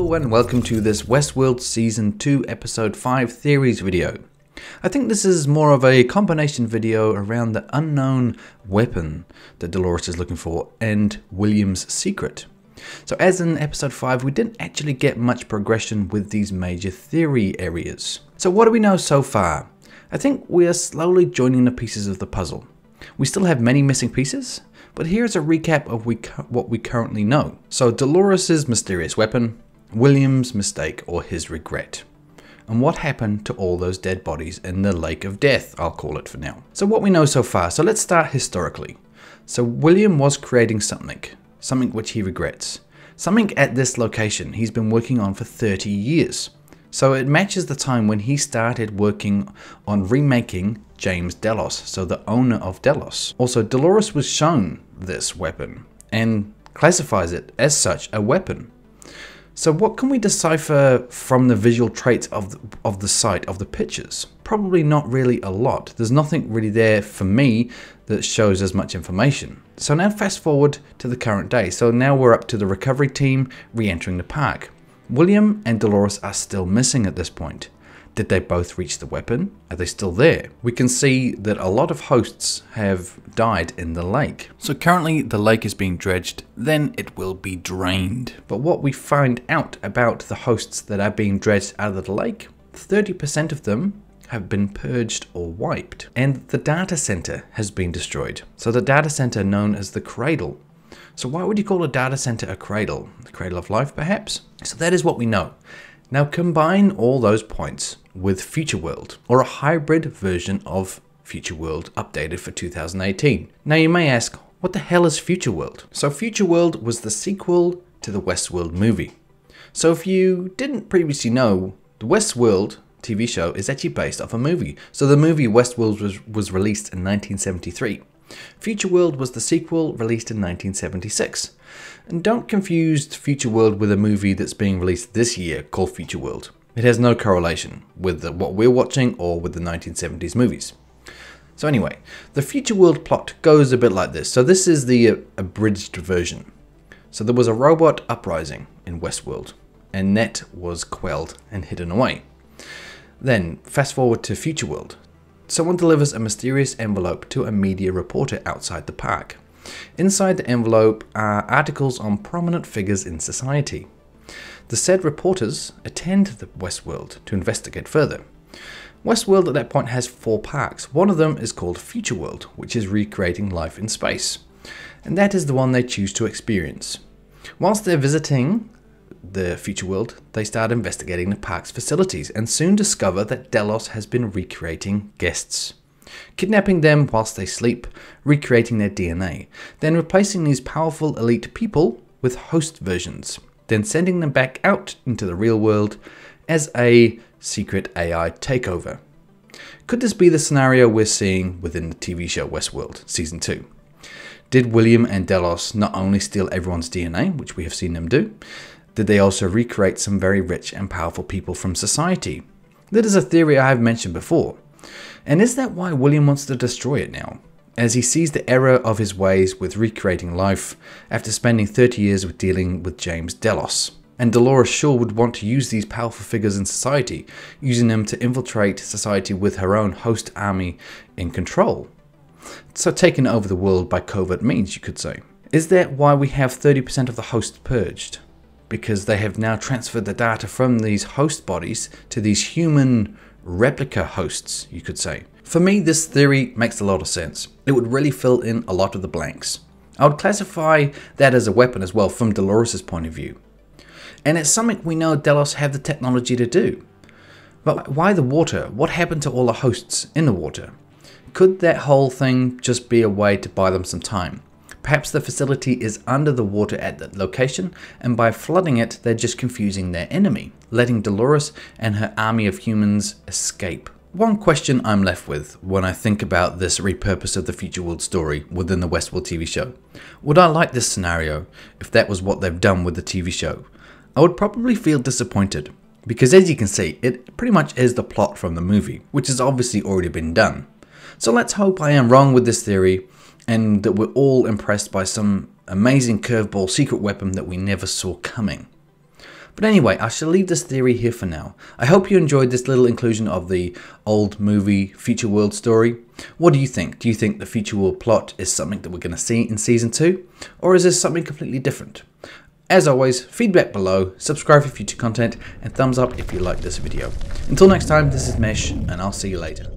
Hello and welcome to this Westworld Season 2 Episode 5 Theories video. I think this is more of a combination video around the unknown weapon that Dolores is looking for and William's secret. So as in Episode 5, we didn't actually get much progression with these major theory areas. So what do we know so far? I think we are slowly joining the pieces of the puzzle. We still have many missing pieces, but here's a recap of what we currently know. So Dolores' mysterious weapon, William's mistake or his regret, and what happened to all those dead bodies in the Lake of Death, I'll call it for now. So what we know so far, so let's start historically. So William was creating something which he regrets. Something at this location he's been working on for 30 years. So it matches the time when he started working on remaking James Delos, so the owner of Delos. Also, Dolores was shown this weapon and classifies it as such a weapon. So what can we decipher from the visual traits of the site of the pictures? Probably not really a lot. There's nothing really there for me that shows as much information. So now fast forward to the current day. So now we're up to the recovery team re-entering the park. William and Dolores are still missing at this point. Did they both reach the weapon? Are they still there? We can see that a lot of hosts have died in the lake. So currently the lake is being dredged, then it will be drained. But what we find out about the hosts that are being dredged out of the lake, 30% of them have been purged or wiped. And the data center has been destroyed. So the data center known as the Cradle. So why would you call a data center a cradle? The cradle of life, perhaps? So that is what we know. Now combine all those points with FutureWorld, or a hybrid version of FutureWorld updated for 2018. Now you may ask, what the hell is FutureWorld? So FutureWorld was the sequel to the Westworld movie. So if you didn't previously know, the Westworld TV show is actually based off a movie. So the movie Westworld was released in 1973. FutureWorld was the sequel released in 1976. And don't confuse FutureWorld with a movie that's being released this year called FutureWorld. It has no correlation with what we're watching or with the 1970s movies. So anyway, the FutureWorld plot goes a bit like this. So this is the abridged version. So there was a robot uprising in Westworld, and Net was quelled and hidden away. Then fast forward to FutureWorld. Someone delivers a mysterious envelope to a media reporter outside the park. Inside the envelope are articles on prominent figures in society. The said reporters attend the Westworld to investigate further. Westworld at that point has 4 parks. One of them is called FutureWorld, which is recreating life in space. And that is the one they choose to experience. Whilst they're visiting the FutureWorld, they start investigating the park's facilities and soon discover that Delos has been recreating guests, kidnapping them whilst they sleep, recreating their DNA, then replacing these powerful elite people with host versions, then sending them back out into the real world as a secret AI takeover. Could this be the scenario we're seeing within the TV show Westworld Season 2? Did William and Delos not only steal everyone's DNA, which we have seen them do, did they also recreate some very rich and powerful people from society? That is a theory I have mentioned before. And is that why William wants to destroy it now, as he sees the error of his ways with recreating life after spending 30 years with dealing with James Delos? And Dolores sure would want to use these powerful figures in society, using them to infiltrate society with her own host army in control. So taking over the world by covert means, you could say. Is that why we have 30% of the hosts purged? Because they have now transferred the data from these host bodies to these human replica hosts, you could say. For me, this theory makes a lot of sense. It would really fill in a lot of the blanks. I would classify that as a weapon as well from Dolores' point of view. And it's something we know Delos have the technology to do. But why the water? What happened to all the hosts in the water? Could that whole thing just be a way to buy them some time? Perhaps the facility is under the water at that location, and by flooding it, they're just confusing their enemy, letting Dolores and her army of humans escape. One question I'm left with when I think about this repurpose of the FutureWorld story within the Westworld TV show. Would I like this scenario if that was what they've done with the TV show? I would probably feel disappointed, because as you can see, it pretty much is the plot from the movie, which has obviously already been done. So let's hope I am wrong with this theory, and that we're all impressed by some amazing curveball secret weapon that we never saw coming. But anyway, I shall leave this theory here for now. I hope you enjoyed this little inclusion of the old movie FutureWorld story. What do you think? Do you think the FutureWorld plot is something that we're going to see in Season 2? Or is this something completely different? As always, feedback below, subscribe for future content, and thumbs up if you like this video. Until next time, this is Mesh, and I'll see you later.